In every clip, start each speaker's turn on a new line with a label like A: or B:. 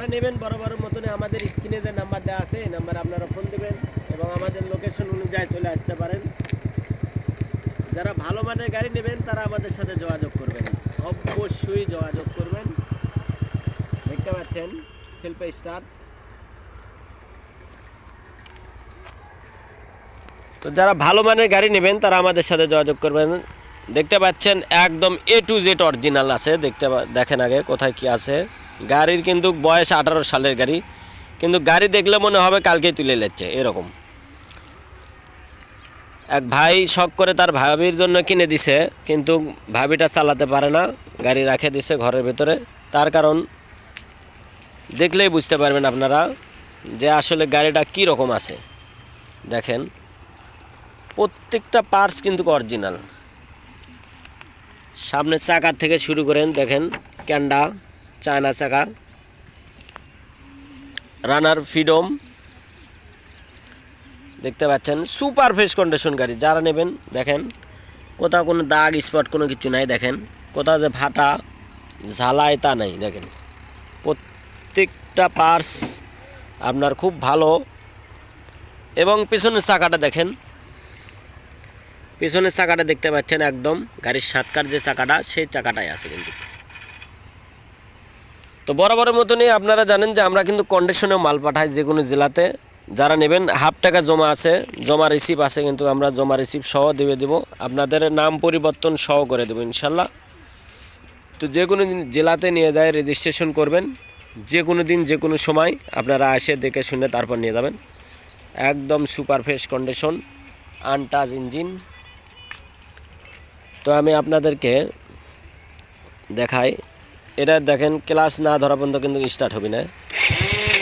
A: যারা নেবেন বরাবরের মতনই আমাদের স্ক্রিনে যে নাম্বার দেওয়া আছে এই নাম্বারে আপনারা ফোন দেবেন এবং আমাদের লোকেশন অনুযায়ী চলে আসতে পারেন। যারা ভালো মানের গাড়ি নেবেন তারা আমাদের সাথে যোগাযোগ করবেন, অবশ্যই যোগাযোগ করবেন। দেখতে পাচ্ছেন সেলফ স্টার্ট। তো যারা ভালো মানের গাড়ি নেবেন তারা আমাদের সাথে যোগাযোগ করবেন। দেখতে পাচ্ছেন একদম A to Z অরিজিনাল আছে। দেখেন আগে কোথায় কি আছে। গাড়ির কিন্তু বয়স 18 সালের গাড়ি, কিন্তু গাড়ি দেখলে মনে হবে কালকেই তুলে নিচ্ছে এরকম। এক ভাই শখ করে তার ভাবির জন্য কিনে দিছে, কিন্তু ভাবিটা চালাতে পারে না, গাড়ি রাখে দিছে ঘরের ভেতরে। তার কারণ দেখলেই বুঝতে পারবেন আপনারা যে আসলে গাড়িটা কি রকম আছে। দেখেন প্রত্যেকটা পার্টস কিন্তু অরিজিনাল। সামনের চাকা থেকে শুরু করেন, দেখেন ক্যান্ডা, চায়না চাকা, রানার ফ্রিডম। দেখতে পাচ্ছেন সুপার ফ্রেশ কন্ডিশন গাড়ি। যারা নেবেন দেখেন কোথাও কোনো দাগ স্পট কোনো কিছু নাই। দেখেন কোথাও যে ফাটা ঝালাই তা নাই। দেখেন প্রত্যেকটা পার্টস আপনার খুব ভালো। এবং পিছনের চাকাটা দেখেন, পিছনের চাকাটা দেখতে পাচ্ছেন একদম গাড়ির সাতকার যে চাকাটা সেই চাকাটাই আছে কিন্তু। তো বরাবরের মতনই আপনারা জানেন যে আমরা কিন্তু কন্ডিশনেও মাল পাঠাই যে কোনো জেলাতে। যারা নেবেন হাফ টাকা জমা আছে, জমা রিসিভ আছে, কিন্তু আমরা জমা রিসিভ সহ দিয়ে দেবো, আপনাদের নাম পরিবর্তন সহ করে দেবো ইনশাল্লাহ। তো যে কোনো জেলাতে নিয়ে যায় রেজিস্ট্রেশন করবেন, যে কোনো দিন যে কোনো সময় আপনারা এসে দেখে শুনে তারপর নিয়ে যাবেন। একদম super fresh condition, untouch engine. তো আমি আপনাদেরকে দেখাই, এটা দেখেন ক্লাস না ধরা পর্যন্ত কিন্তু স্টার্ট হবে না।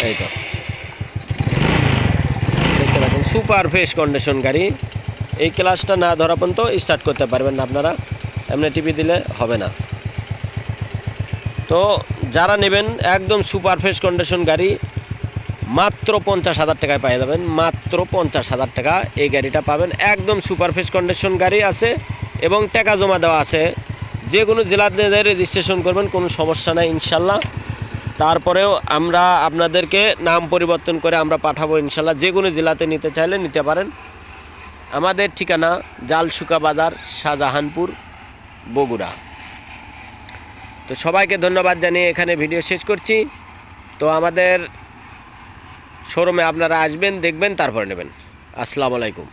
A: এই তো দেখতে পাচ্ছেন সুপার ফ্রেশ কন্ডিশন গাড়ি। এই ক্লাসটা না ধরা পর্যন্ত স্টার্ট করতে পারবেন না আপনারা, এমনি টিপি দিলে হবে না। তো যারা নেবেন একদম সুপার ফ্রেশ কন্ডিশন গাড়ি মাত্র 50,000 টাকায় পেয়ে যাবেন। মাত্র 50,000 টাকা এই গাড়িটা পাবেন। একদম সুপার ফ্রেশ কন্ডিশন গাড়ি আছে এবং টাকা জমা দেওয়া আছে। যে কোনো জেলাতে রেজিস্ট্রেশন করবেন, কোনো সমস্যা নাই ইনশাল্লাহ। তারপরেও আমরা আপনাদেরকে নাম পরিবর্তন করে আমরা পাঠাবো ইনশাল্লাহ। যে কোনো জেলাতে নিতে চাইলে নিতে পারেন। আমাদের ঠিকানা জালশুকা বাজার, শাহজাহানপুর, বগুড়া। তো সবাইকে ধন্যবাদ জানিয়ে এখানে ভিডিও শেষ করছি। তো আমাদের শোরুমে আপনারা আসবেন, দেখবেন, তারপর নেবেন। আসসালামু আলাইকুম।